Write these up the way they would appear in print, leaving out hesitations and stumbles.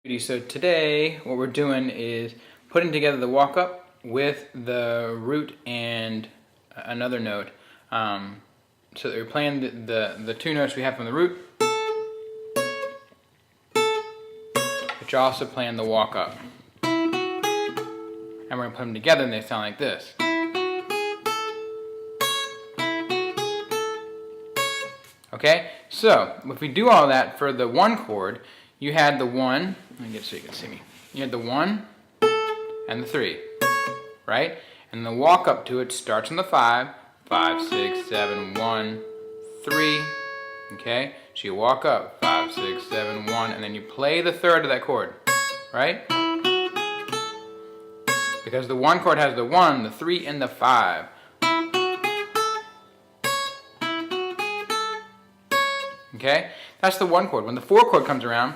So today what we're doing is putting together the walk-up with the root and another note. So that we're playing the two notes we have from the root, but you're also playing the walk-up. And we're going to put them together and they sound like this. Okay, so if we do all that for the one chord, you had the one, let me get so you can see me. You had the 1 and the 3, right? And the walk up to it starts on the 5, 5, 6, 7, 1, 3. Okay, so you walk up 5, 6, 7, 1, and then you play the third of that chord, right? Because the 1 chord has the 1, the 3, and the 5. Okay, that's the 1 chord. When the 4 chord comes around,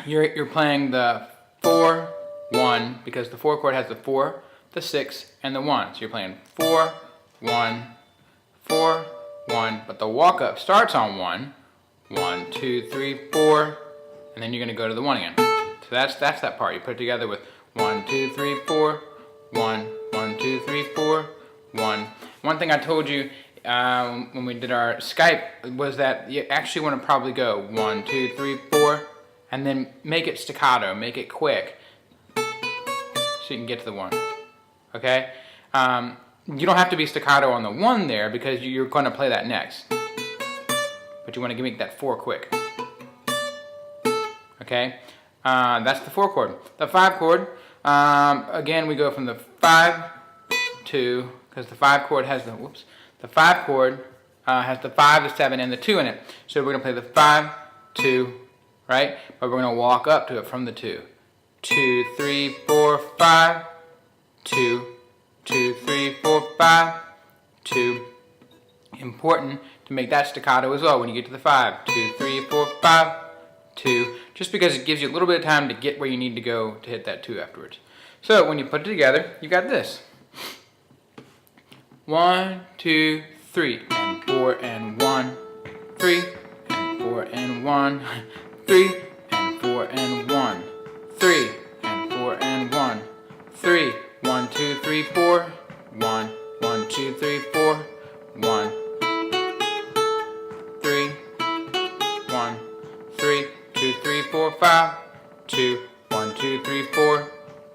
you're playing the 4, 1, because the 4 chord has the 4, the 6, and the 1. So you're playing 4, 1, 4, 1, but the walk up starts on 1, 1, 2, 3, 4, and then you're going to go to the 1 again. So that's that part. You put it together with 1, 2, 3, 4, 1, 1, 2, 3, 4, 1. One thing I told you when we did our Skype was that you actually want to probably go 1, 2, 3, 4, and then make it staccato, make it quick, so you can get to the 1. Okay? You don't have to be staccato on the 1 there because you're going to play that next, but you want to make that 4 quick. Okay? That's the 4 chord. The 5 chord, again we go from the 5 to, because the 5 chord has the, the 5 chord has the 5, the 7, and the 2 in it. So we're going to play the 5, 2, right? But we're going to walk up to it from the 2. 2, 3, 4, 5, 2, 2, 3, 4, 5, 2. Important to make that staccato as well when you get to the 5. 2, 3, 4, 5, 2. Just because it gives you a little bit of time to get where you need to go to hit that 2 afterwards. So when you put it together, you got this. 1, 2, 3, and 4, and 1, 3, and 4, and 1, 3, and 4, and 1, 3, and 4, and 1, 3, 1, 2, 3, 4, 1, 1, 2, 3, 4, 1, 3, 1, 3, 2, 3, 4, 5, 2, 1, 2, 3, 4,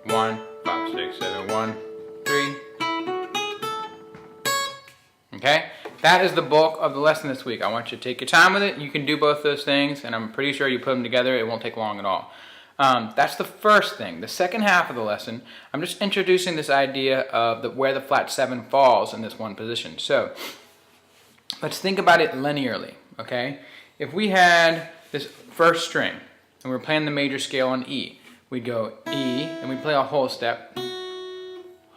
1, 5, 6, 7, 1, 3. Okay, that is the bulk of the lesson this week. I want you to take your time with it. You can do both those things, and I'm pretty sure you put them together, it won't take long at all. That's the first thing. The second half of the lesson, I'm just introducing this idea of where the flat 7 falls in this one position. So, let's think about it linearly, okay? If we had this first string, and we're playing the major scale on E, we'd go E, and we play a whole step,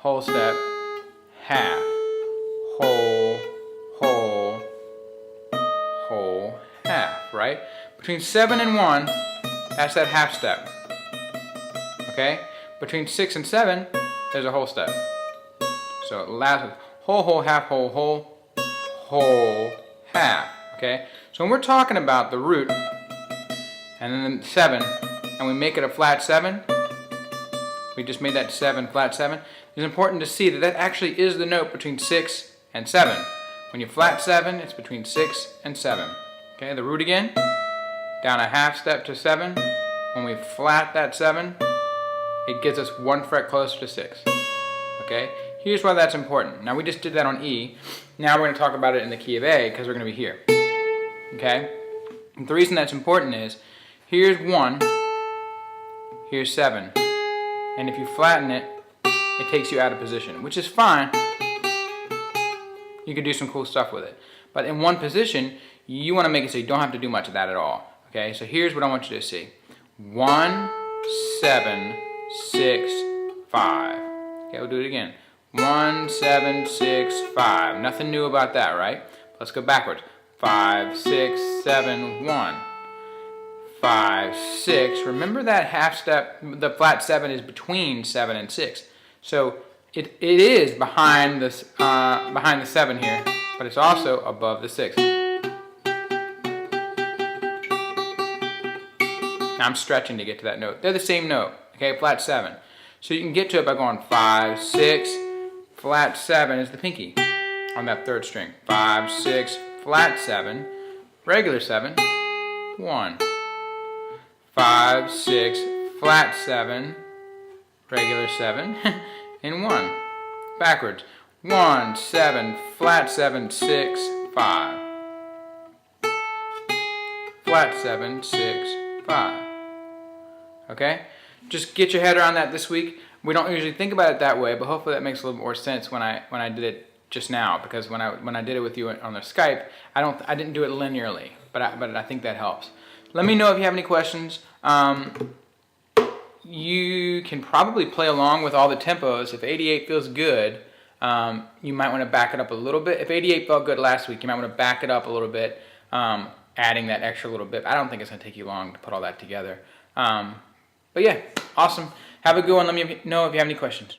half, whole, half, right? Between 7 and 1, that's that half step. Okay? Between 6 and 7, there's a whole step. So it lasts with whole, half, whole, half. Okay? So when we're talking about the root and then 7, and we make it a flat 7, we just made that 7 flat 7, it's important to see that that actually is the note between 6 and 7. When you flat 7, it's between 6 and 7. Okay, the root again, down a half step to 7. When we flat that 7, it gets us 1 fret closer to 6. Okay, here's why that's important. Now we just did that on E. Now we're going to talk about it in the key of A because we're going to be here. Okay, and the reason that's important is here's 1, here's 7. And if you flatten it, it takes you out of position, which is fine. You can do some cool stuff with it. But in one position, you want to make it so you don't have to do much of that at all. Okay, so here's what I want you to see. 1, 7, 6, 5. Okay, we'll do it again. 1, 7, 6, 5. Nothing new about that, right? Let's go backwards. 5, 6, 7, 1. 5, 6. Remember that half step, the flat 7 is between 7 and 6. So it is behind the 7 here, but it's also above the 6. Now I'm stretching to get to that note. They're the same note, okay, flat 7. So you can get to it by going 5, 6, flat 7 is the pinky on that third string. 5, 6, flat 7, regular 7, 1. 5, 6, flat 7, regular 7, and 1. Backwards. 1, 7, flat 7, 6, 5. Flat 7, 6, 5. Okay? Just get your head around that this week. We don't usually think about it that way, but hopefully that makes a little more sense when I did it just now, because when I did it with you on the Skype, I didn't do it linearly, but I think that helps. Let me know if you have any questions. You can probably play along with all the tempos. If 88 feels good, you might want to back it up a little bit. If 88 felt good last week, you might want to back it up a little bit, adding that extra little bit. I don't think it's going to take you long to put all that together. But yeah, awesome. Have a good one. Let me know if you have any questions.